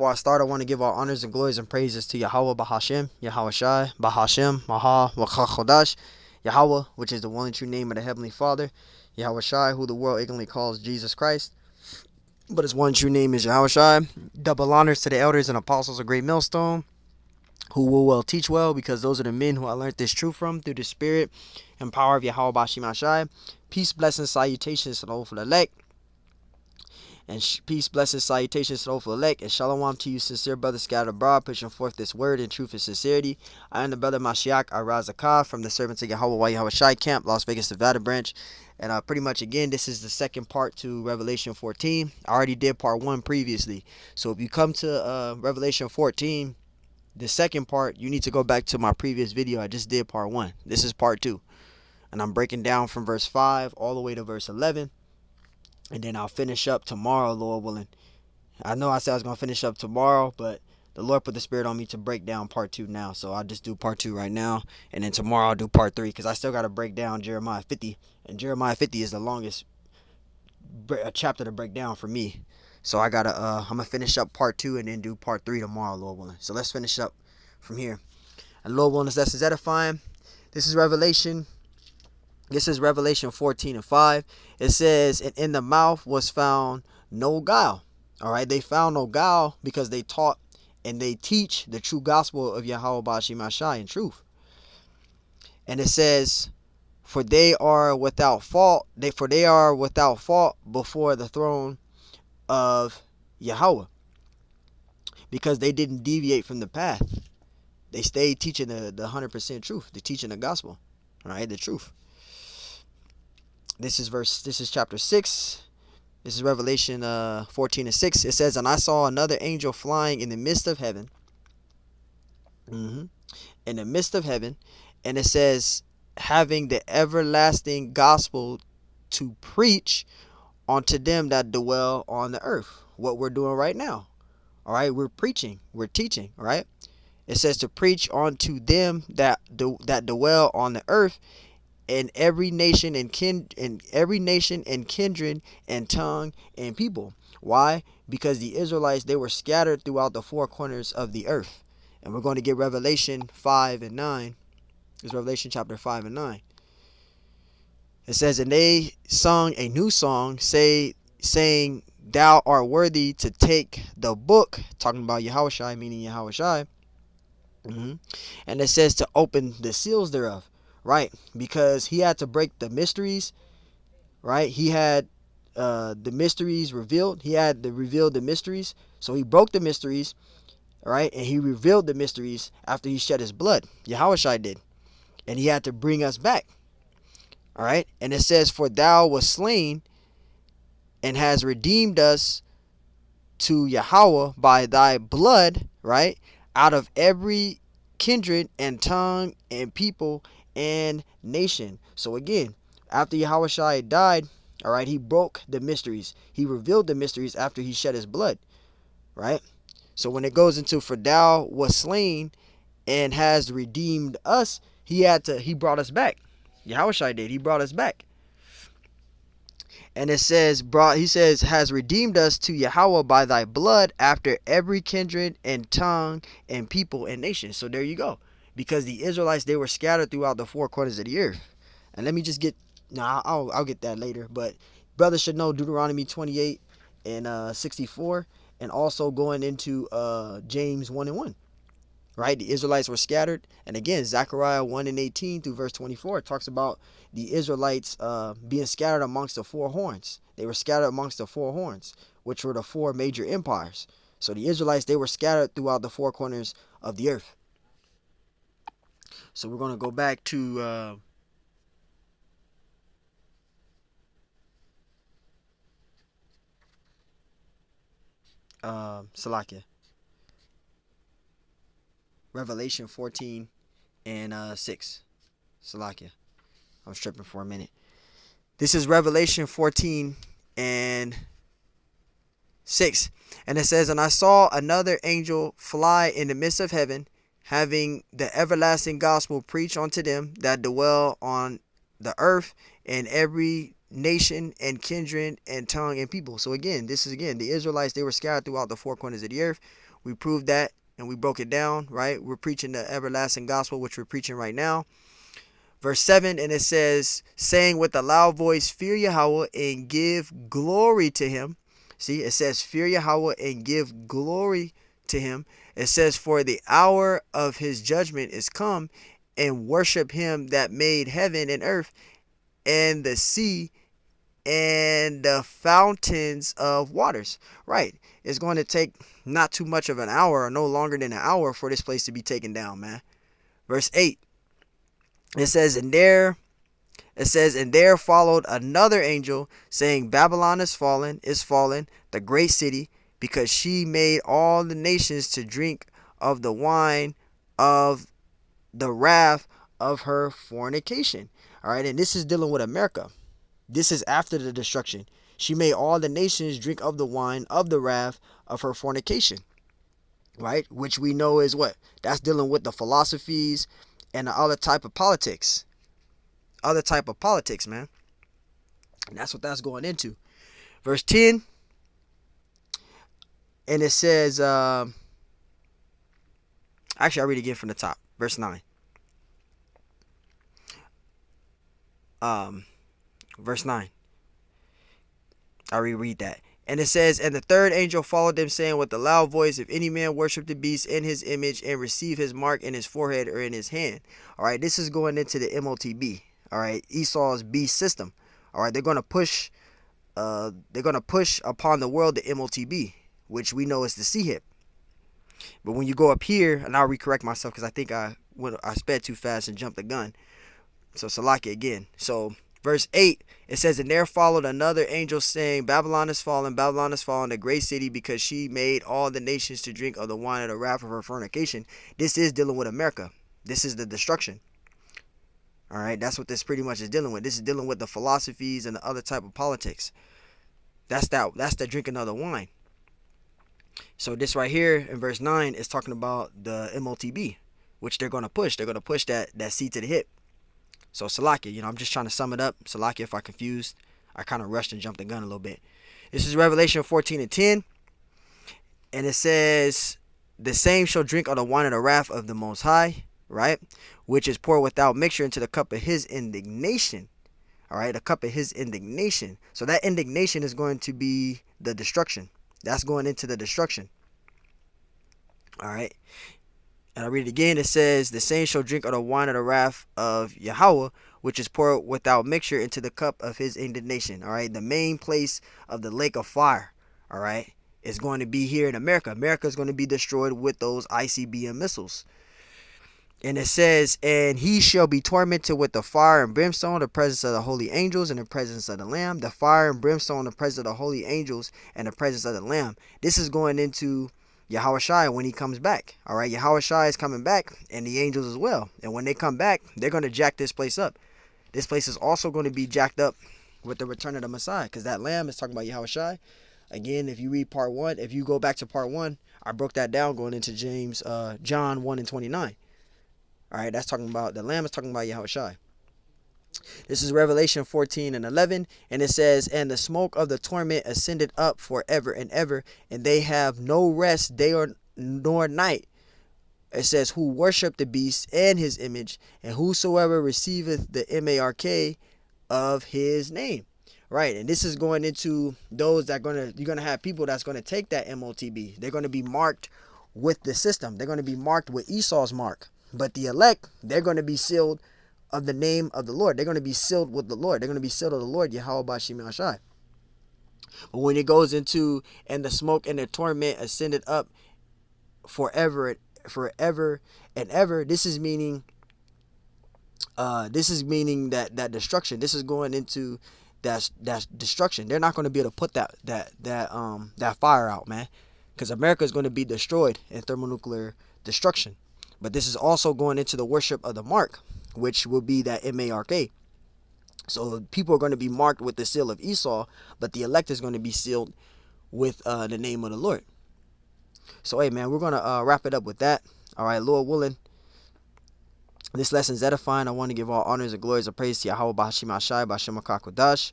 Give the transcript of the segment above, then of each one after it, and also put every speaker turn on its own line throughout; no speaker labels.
before I start, I want to give all honors and glories and praises to Yahweh Bahashem, Yahweh Shai, Bahashem, Maha, Wachachodash, Yahweh, which is the one and true name of the Heavenly Father, Yahweh Shai, who the world ignorantly calls Jesus Christ, but his one true name is Yahweh Shai. Double honors to the elders and apostles of Great Millstone, who will well teach well, because those are the men who I learned this truth from through the spirit and power of Yahweh Bashim Shai. Peace, blessings, salutations to the hopeful elect. And peace, blessings, salutations to the hopeful elect, and shalom to you, sincere brothers scattered abroad, pushing forth this word in truth and sincerity. I am the brother Mashiach Arazakah from the Servants of Yahweh Yahweh Shai Camp, Las Vegas, Nevada branch. And pretty much, again, this is the second part to Revelation 14. I already did part 1 previously. So if you come to Revelation 14, the second part, you need to go back to my previous video. I just did part 1. This is part 2. And I'm breaking down from verse 5 all the way to verse 11. And then I'll finish up tomorrow, Lord willing. I know I said I was going to finish up tomorrow, but the Lord put the spirit on me to break down part 2 now. So I'll just do part 2 right now. And then tomorrow I'll do part 3, because I still got to break down Jeremiah 50. And Jeremiah 50 is the longest chapter to break down for me. So I'm going to finish up part 2 and then do part 3 tomorrow, Lord willing. So let's finish up from here. And Lord willing, this is edifying. This is Revelation 14 and 5. It says, and in the mouth was found no guile. All right, they found no guile because they taught and they teach the true gospel of Yahweh Bashim Shai in truth. And it says, for they are without fault. They are without fault before the throne of Yahweh, because they didn't deviate from the path. They stayed teaching the 100% truth, the teaching the gospel. All right, the truth. This is chapter 6. This is Revelation 14 and 6. It says, and I saw another angel flying in the midst of heaven. In the midst of heaven. And it says, having the everlasting gospel to preach unto them that dwell on the earth. What we're doing right now. All right, we're preaching. We're teaching. All right. It says to preach unto them that dwell on the earth, in every nation and kindred and tongue and people. Why? Because the Israelites, they were scattered throughout the 4 corners of the earth. And we're going to get Revelation 5 and 9. It's Revelation chapter 5 and 9. It says, and they sung a new song, saying, thou art worthy to take the book, talking about Yahweh Shai, meaning Yahweh Shai. And it says to open the seals thereof. Right, because he had to break the mysteries. Right, he had the mysteries revealed. He had to reveal the mysteries. So he broke the mysteries. Right, and he revealed the mysteries after he shed his blood. Yahweh Shai did, and he had to bring us back. All right, and it says, for thou was slain, and has redeemed us to Yahweh by thy blood. Right, out of every kindred and tongue and people and nation. So again, after Yahweh Shai died, all right, he broke the mysteries. He revealed the mysteries after he shed his blood. Right? So when it goes into for thou was slain and has redeemed us, he brought us back. Yahweh Shai did. He brought us back. And it says, he says, has redeemed us to Yahweh by thy blood after every kindred and tongue and people and nation. So there you go. Because the Israelites, they were scattered throughout the 4 corners of the earth. And let me just get, I'll get that later. But brothers should know Deuteronomy 28 and 64. And also going into James 1 and 1. Right? The Israelites were scattered. And again, Zechariah 1 and 18 through verse 24 talks about the Israelites being scattered amongst the 4 horns. They were scattered amongst the 4 horns, which were the 4 major empires. So the Israelites, they were scattered throughout the 4 corners of the earth. So we're going to go back to Salakia. Revelation 14 and 6. Salakia. I was tripping for a minute. This is Revelation 14 and 6. And it says, and I saw another angel fly in the midst of heaven, having the everlasting gospel preached unto them that dwell on the earth, in every nation and kindred and tongue and people. So again, this is again the Israelites. They were scattered throughout the four corners of the earth. We proved that and we broke it down, right? We're preaching the everlasting gospel, which we're preaching right now. Verse 7, and it says, saying with a loud voice, fear Yahweh and give glory to him. See, it says, fear Yahweh and give glory to him. It says, for the hour of his judgment is come, and worship him that made heaven and earth and the sea and the fountains of waters. Right. It's going to take not too much of an hour, or no longer than an hour, for this place to be taken down, man. Verse 8. It says, and there followed another angel, saying, Babylon is fallen, the great city, because she made all the nations to drink of the wine of the wrath of her fornication. All right, and this is dealing with America. This is after the destruction. She made all the nations drink of the wine of the wrath of her fornication. Right, which we know is what? That's dealing with the philosophies and the other type of politics. Man. And that's what that's going into. Verse 10. And it says, actually, I'll read it again from the top. Verse 9. Verse 9. I'll reread that. And it says, and the third angel followed them, saying with a loud voice, if any man worship the beast in his image and receive his mark in his forehead or in his hand. All right, this is going into the MOTB. All right, Esau's beast system. All right, they're going to push upon the world the MOTB, which we know is the C-hip. But when you go up here, and I'll recorrect myself because I think I sped too fast and jumped the gun. So Salaki again. So verse 8, it says, and there followed another angel, saying, Babylon is fallen, the great city, because she made all the nations to drink of the wine of the wrath of her fornication. This is dealing with America. This is the destruction. All right, that's what this pretty much is dealing with. This is dealing with the philosophies and the other type of politics. That's the drinking of the wine. So this right here in verse 9 is talking about the MOTB, which they're going to push. They're going to push that C to the hip. So Salakia, I'm just trying to sum it up. Salakia, if I confused, I kind of rushed and jumped the gun a little bit. This is Revelation 14 and 10. And it says, the same shall drink of the wine of the wrath of the Most High, right? Which is poured without mixture into the cup of his indignation. All right, a cup of his indignation. So that indignation is going to be the destruction. That's going into the destruction. All right. And I read it again. It says, the same shall drink of the wine of the wrath of Yahweh, which is poured without mixture into the cup of his indignation. All right. The main place of the lake of fire, all right, is going to be here in America. America is going to be destroyed with those ICBM missiles. And it says, and he shall be tormented with the fire and brimstone, the presence of the holy angels, and the presence of the Lamb. The fire and brimstone, the presence of the holy angels, and the presence of the Lamb. This is going into Yahushua when he comes back. All right, Yahushua is coming back, and the angels as well. And when they come back, they're going to jack this place up. This place is also going to be jacked up with the return of the Messiah, because that Lamb is talking about Yahushua. Again, if you read part 1, if you go back to part 1, I broke that down going into John 1 and 29. All right, that's talking about the Lamb is talking about Yahushua. This is Revelation 14 and 11, and it says, and the smoke of the torment ascended up forever and ever, and they have no rest day nor night. It says, who worship the beast and his image, and whosoever receiveth the mark of his name. Right, and this is going into those that you're gonna have people that's gonna take that MOTB. They're gonna be marked with the system. They're gonna be marked with Esau's mark. But the elect, they're going to be sealed of the name of the Lord. They're going to be sealed with the Lord. They're going to be sealed of the Lord, Yahweh Bashim Ashai. But when it goes into, and the smoke and the torment ascended up forever and ever, this is meaning that destruction. This is going into that destruction. They're not going to be able to put that fire out, man, because America is going to be destroyed in thermonuclear destruction. But this is also going into the worship of the mark, which will be that MARK. So people are going to be marked with the seal of Esau, but the elect is going to be sealed with the name of the Lord. So, hey, man, we're going to wrap it up with that. All right, Lord willing, This lesson is edifying. I want to give all honors and glories and praise to Yahweh Bahashim Ashai, Bahashim Kodash,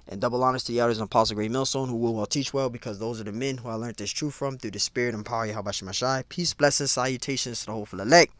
and double honors to the elders and Apostle Great Millstone, who will well teach well, because those are the men who I learned this truth from through the spirit and power of Yahweh Bahashim Ashai. Peace, blessings, salutations to the hopeful elect,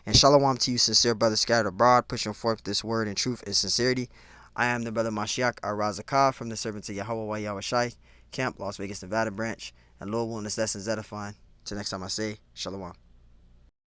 and shalom to you, sincere brothers scattered abroad, pushing forth this word in truth and sincerity. I am the brother Mashiach Arazakah from the servants of Yahweh Yahweh Shai, Camp, Las Vegas, Nevada branch, and Lord willing, this lesson is edifying. Till next time I say, shalom.